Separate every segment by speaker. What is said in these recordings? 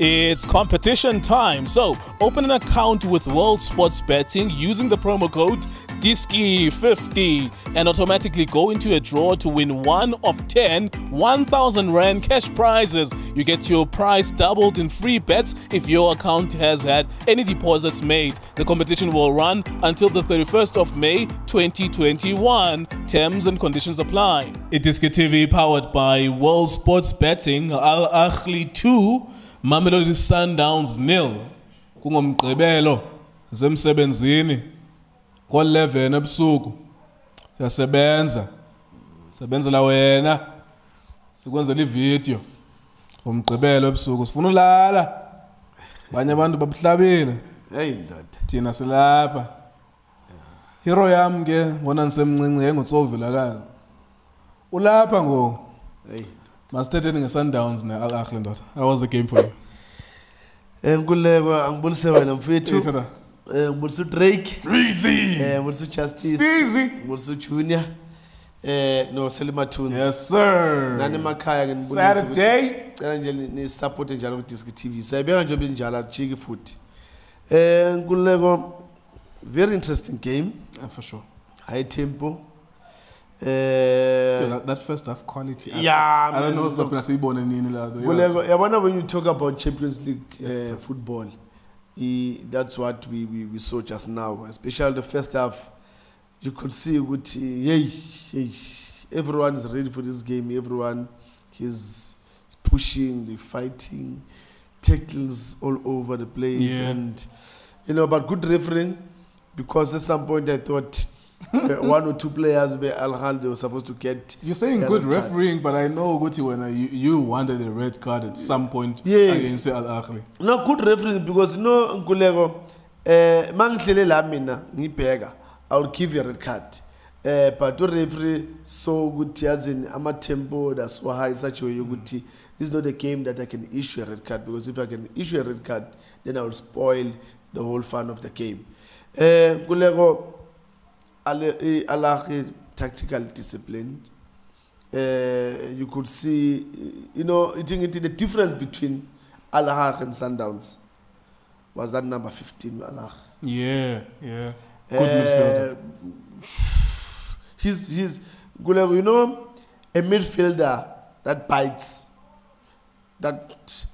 Speaker 1: It's competition time, so open an account with World Sports Betting using the promo code DISKI50 and automatically go into a draw to win one of 10 1,000 Rand cash prizes. You get your prize doubled in free bets if your account has had any deposits made. The competition will run until the 31st of May 2021. Terms and conditions apply. iDiskiTV powered by World Sports Betting. Ahly 2. Mamelodi Sundowns 0 kungomgqibelo zemsebenzini ngo-11 ebusuku siyasebenza sebenzela wena sikwenzela ivideo ngomgqibelo ebusuku sifuna ulala abanye abantu babuhlabile
Speaker 2: hey ndoda
Speaker 1: thina silapha hero yami ke ngona nisemncinci nguTso Vilakazi ulapha ngo
Speaker 2: hey
Speaker 1: Masithethe ngeSundowns ne-Ahly ndoda. How was the game for you?
Speaker 2: Nkululeko angibulise wena mfethu. Ngibulisa Drake.
Speaker 1: Breezy.
Speaker 2: Ngibulisa Justice.
Speaker 1: Steezy.
Speaker 2: Ngibulisa Junior. No Selima Tunes.
Speaker 1: Yes sir.
Speaker 2: Nani emakhaya ke ngibulisa.
Speaker 1: Saturday.
Speaker 2: Cela nje ni support njalo ku iDiskiTV. Sayibeka nje obinjalo ajiki futhi. Nkululeko very interesting game.
Speaker 1: For sure.
Speaker 2: High tempo.
Speaker 1: That first half quality.
Speaker 2: Yeah,
Speaker 1: I don't know what's up.
Speaker 2: Yabona when you talk about Champions League football, that's what we saw just now. Especially the first half, you could see with everyone is ready for this game. Everyone is pushing, the fighting, tackles all over the place, and but good refereeing, because at some point I thought. One or two players by Ahly were supposed to get.
Speaker 1: You're saying good refereeing, but I know when you wanted a red card at some point
Speaker 2: against
Speaker 1: Ahly.
Speaker 2: No, good refereeing because Nkululeko, mangihlele la mina ngibheka, I will give you a red card. But the referee so good as in ama tempo that's so high such a way this is not a game that I can issue a red card, because if I can issue a red card, then I will spoil the whole fun of the game. Nkululeko, Ahly tactical discipline. You could see, I think the difference between Ahly and Sundowns was that number 15, Ahly.
Speaker 1: Yeah. Good midfielder.
Speaker 2: He's a midfielder that bites, that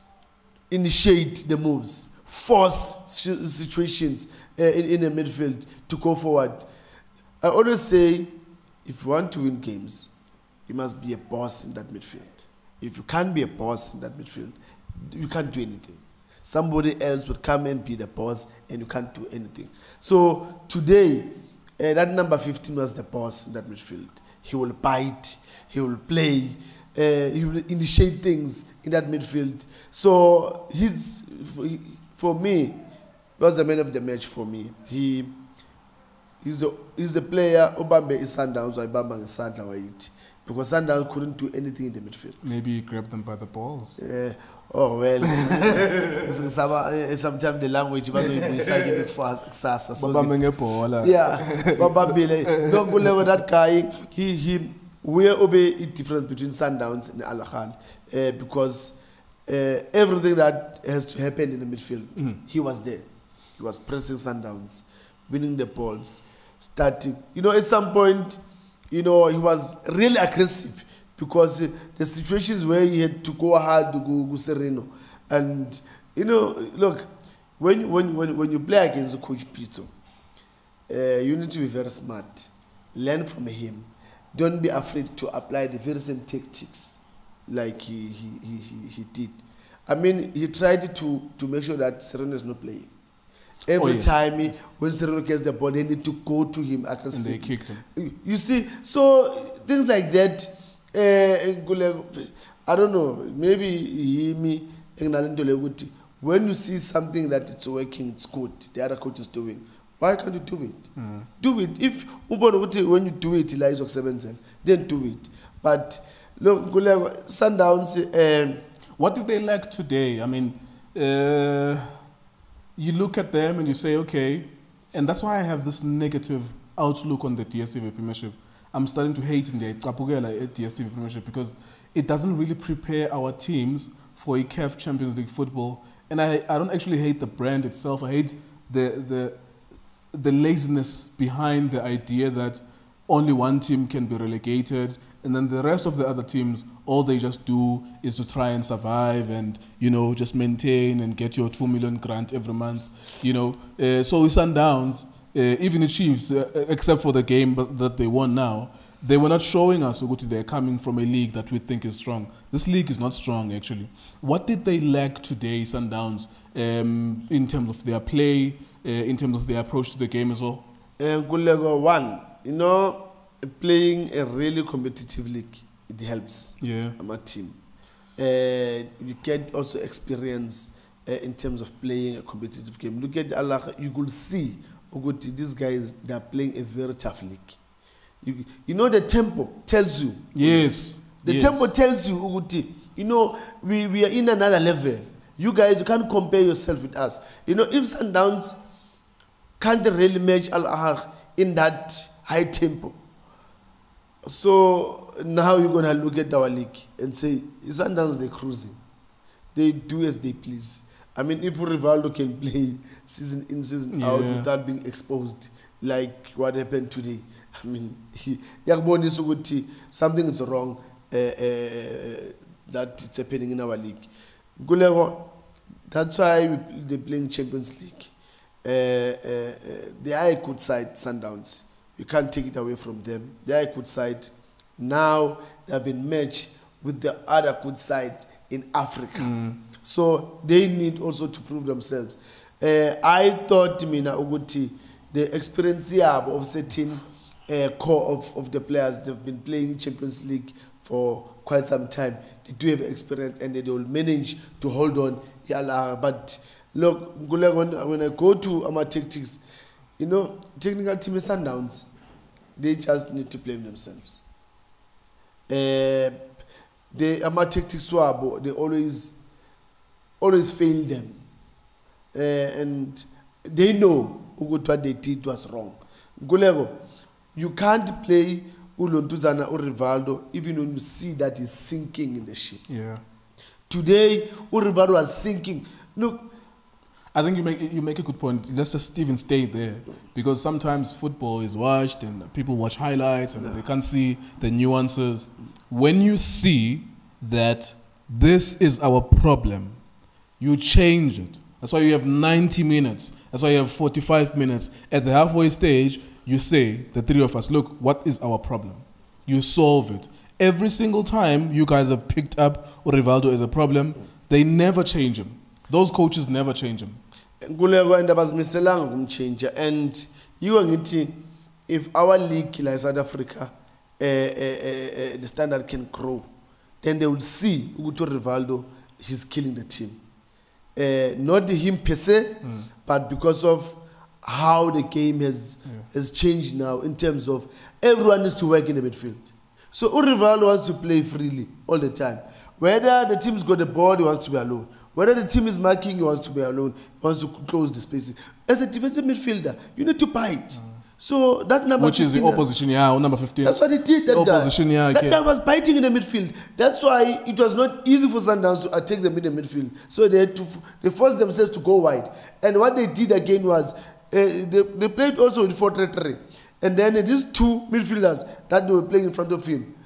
Speaker 2: initiate the moves, force situations in a midfield to go forward. I always say, if you want to win games, you must be a boss in that midfield. If you can't be a boss in that midfield, you can't do anything. Somebody else would come and be the boss, and you can't do anything. So today, that number 15 was the boss in that midfield. He will bite, he will play, he will initiate things in that midfield. So for me, he was the man of the match for me. He's the player Obambe is Sundowns or Ibamba Sandla Waiti, because Sundowns couldn't do anything in the midfield.
Speaker 1: Maybe he grabbed them by the balls.
Speaker 2: Oh well. Sometimes the language was big fast. Yeah, Babambile. That guy, we obey the difference between Sundowns and Ahly, because everything that has to happen in the midfield, he was there. He was pressing Sundowns, winning the balls, starting. At some point, he was really aggressive, because the situations where he had to go hard to go sereno. And, look, when you play against Coach Pito, you need to be very smart. Learn from him. Don't be afraid to apply the very same tactics like he did. I mean, he tried to make sure that Sereno is not playing. Every time when Sereno gets the ball, they need to go to him aggressively.
Speaker 1: And they kicked him.
Speaker 2: You see, so things like that, I don't know, maybe when you see something that it's working, it's good, the other coach is doing, why can't you do it? Do it. If when you do it, then do it. But look, Sundowns.
Speaker 1: What did they lack today? I mean, you look at them and you say, okay, and that's why I have this negative outlook on the DStv Premiership. I'm starting to hate in the DStv Premiership, because it doesn't really prepare our teams for a CAF Champions League football. And I don't actually hate the brand itself. I hate the laziness behind the idea that only one team can be relegated, and then the rest of the other teams, all they just do is to try and survive and, you know, just maintain and get your 2 million grant every month, you know. So the Sundowns, even the Chiefs, except for the game that they won now, they were not showing us that they're coming from a league that we think is strong. This league is not strong, actually. What did they lack today, Sundowns, in terms of their play, in terms of their approach to the game as well?
Speaker 2: One, you know, playing a really competitive league, it helps.
Speaker 1: Yeah.
Speaker 2: My team. You get also experience in terms of playing a competitive game. Look at Allah, you could see these guys, they are playing a very tough league. You know, the tempo tells you.
Speaker 1: Yes.
Speaker 2: The tempo tells you, you know, we are in another level. You guys, you can't compare yourself with us. You know, if Sundowns can't really match Al-Ahly in that high tempo. So now you're going to look at our league and say, Sundowns, they're cruising. They do as they please. I mean, if Rivaldo can play season in, season out without being exposed, like what happened today, I mean, something is wrong that it's happening in our league. That's why they're playing Champions League. They are a good side, Sundowns. You can't take it away from them. They are a good side. Now they have been matched with the other good sides in Africa. So they need also to prove themselves. I thought, Mina Uguti, the experience of certain core of the players, they've been playing Champions League for quite some time. They do have experience and they will manage to hold on. But look, when I go to my tactics, you know, technical team is Sundowns. They just need to blame themselves. The tactics swab, they always fail them. And they know what they did was wrong. Gulego, you can't play Ulontuzana or Rivaldo even when you see that he's sinking in the ship.
Speaker 1: Yeah.
Speaker 2: Today, Rivaldo was sinking. Look,
Speaker 1: I think you make a good point. Let's just even stay there, because sometimes football is watched and people watch highlights and they can't see the nuances. When you see that this is our problem, you change it. That's why you have 90 minutes. That's why you have 45 minutes. At the halfway stage, you say, the three of us, look, what is our problem? You solve it. Every single time you guys have picked up Rivaldo as a problem, they never change him. Those coaches never change him.
Speaker 2: And you are getting, if our league like South Africa, the standard can grow, then they will see Rivaldo, he's killing the team. Not him per se, but because of how the game has changed now in terms of everyone needs to work in the midfield. So Rivaldo wants to play freely all the time. Whether the team's got the ball, he wants to be alone. Whether the team is marking, he wants to be alone. He wants to close the spaces. As a defensive midfielder, you need to bite. So that number
Speaker 1: which 15, is the opposition, number 15.
Speaker 2: That's what he did, that
Speaker 1: opposition,
Speaker 2: guy. That guy was biting in the midfield. That's why it was not easy for Sundowns to attack them in the midfield. So they forced themselves to go wide. And what they did again was, they played also with 4-3-3. And then these two midfielders that they were playing in front of him,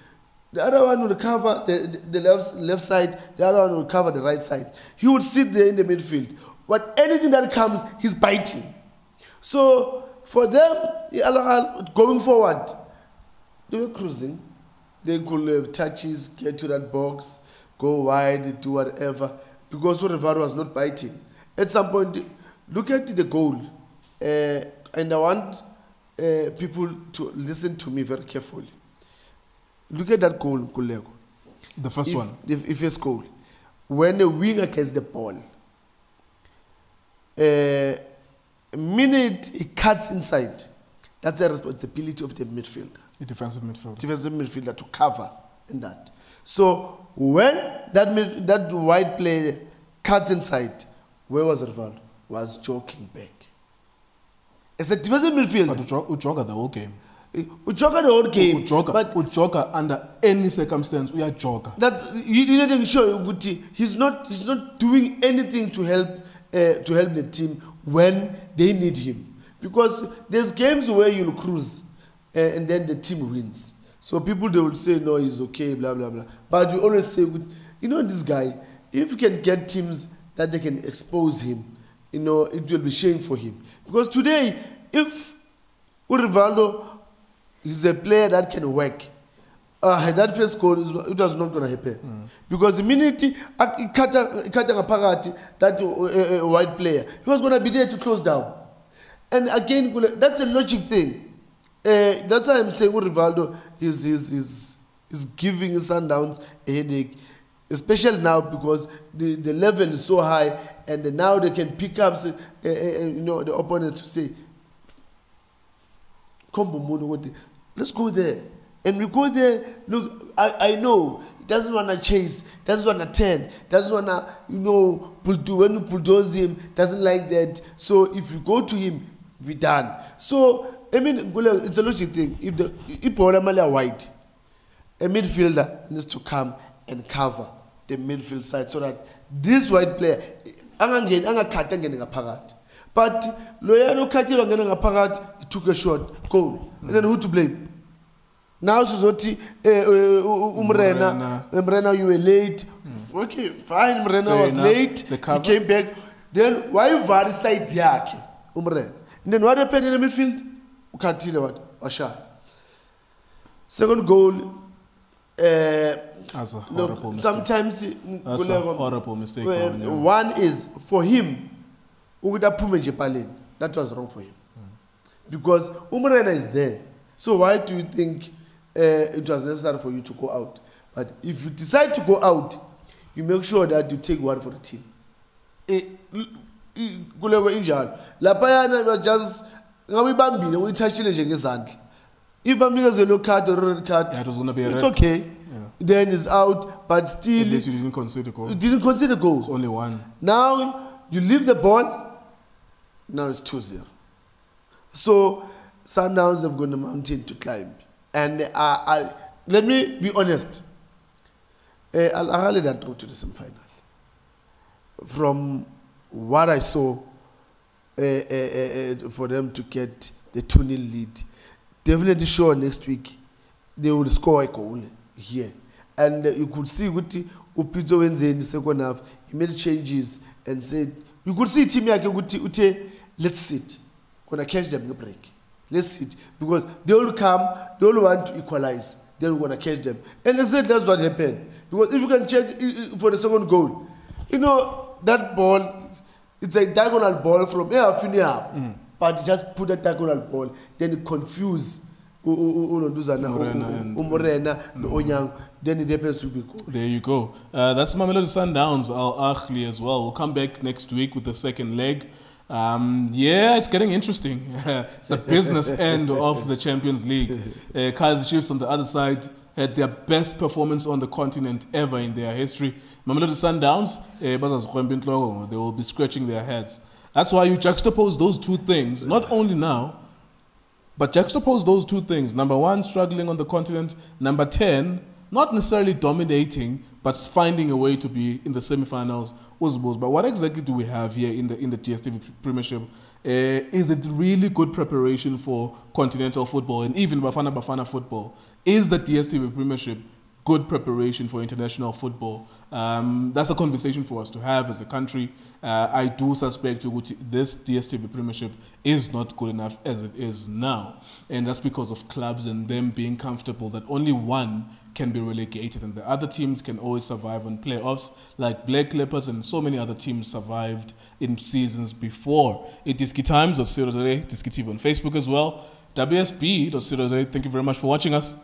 Speaker 2: the other one would cover the left side, the other one would cover the right side. He would sit there in the midfield. But anything that comes, he's biting. So for them, going forward, they were cruising. They could have touches, get to that box, go wide, do whatever, because Rivaldo was not biting. At some point, look at the goal. And I want people to listen to me very carefully. Look at that goal, Kulego.
Speaker 1: The first one.
Speaker 2: The first goal. When a winger gets the ball, minute he cuts inside, that's the responsibility of the midfielder.
Speaker 1: The defensive midfielder.
Speaker 2: Defensive midfielder to cover in that. So when that wide player cuts inside, where was Rivaldo? Was joking back. As a defensive midfielder.
Speaker 1: But Ujoga the whole game.
Speaker 2: Ujoga the whole game.
Speaker 1: Ujoga under any circumstance, we are joker.
Speaker 2: That's you didn't show Guti. He's not doing anything to help the team when they need him. Because there's games where you'll cruise and then the team wins. So people they will say no, he's okay, blah blah blah. But we always say, you know, this guy, if you can get teams that they can expose him, you know, it will be shame for him. Because today, if Rivaldo is a player that can work, that first goal it was not going to happen. Because the minute that white player, he was going to be there to close down. And again, that's a logic thing. That's why I'm saying Rivaldo is giving his Sundowns a headache, especially now because the level is so high, and now they can pick up you know, the opponent to say, let's go there. And we go there, look, I know, he doesn't want to chase, doesn't want to turn, doesn't want to, you know, when you bulldoze him, doesn't like that. So if you go to him, we're done. So, I mean, it's a logic thing. If Boramali are white, a midfielder needs to come and cover the midfield side so that this white player, but Loyano Kati he took a shot, goal. And then who to blame? Now Suzoti, Umrena, you were late. Okay, fine, Umrena was late. He came back. Then why var side yake? Umrena. And then what happened in the midfield? Ukatile what? Asha. Second goal.
Speaker 1: That's a horrible mistake.
Speaker 2: Sometimes
Speaker 1: that's a horrible mistake.
Speaker 2: One is for him. That was wrong for him. Because Umrena is there. So why do you think it was necessary for you to go out? But if you decide to go out, you make sure that you take one for the team. Lapayana was just we touch it against if Bambi a low card or red card,
Speaker 1: it was gonna be
Speaker 2: it's okay. Yeah. Then it's out, but still
Speaker 1: at least you didn't consider goal.
Speaker 2: You didn't consider goals.
Speaker 1: It's only one.
Speaker 2: Now you leave the ball. Now it's 2-0. So Sundowns have got a mountain to climb. And let me be honest. Ahly that route to the semi-final. From what I saw, for them to get the 2-0 lead, definitely sure next week they will score a goal here. And you could see with Upito Wenze in the second half, he made changes and said, you could see Team Yake, let's sit. Gonna catch them in the break. Let's sit. Because they all come, they all want to equalize. Then we're gonna catch them. And exactly that's what happened. Because if you can check for the second goal, you know, that ball, it's a diagonal ball from here, but you just put a diagonal ball, then it confuse Umrena and Onyango, then it happens to be good.
Speaker 1: There you go. That's Mamelodi Sundowns, Ahly as well. We'll come back next week with the second leg. Yeah, it's getting interesting. It's the business end of the Champions League. Kaizer Chiefs on the other side had their best performance on the continent ever in their history. Mamelodi Sundowns, they will be scratching their heads. That's why you juxtapose those two things, not only now, but juxtapose those two things. Number one, struggling on the continent. Number 10, not necessarily dominating, but finding a way to be in the semi-finals. But what exactly do we have here in the DStv Premiership? Is it really good preparation for continental football and even Bafana football? Is the DStv Premiership good preparation for international football? That's a conversation for us to have as a country. I do suspect this DStv Premiership is not good enough as it is now. And that's because of clubs and them being comfortable that only one can be relegated and the other teams can always survive on playoffs, like Black Clippers and so many other teams survived in seasons before. iDiskiTimes.co.za, iDiskiTV on Facebook as well, WSB.co.za. Thank you very much for watching us.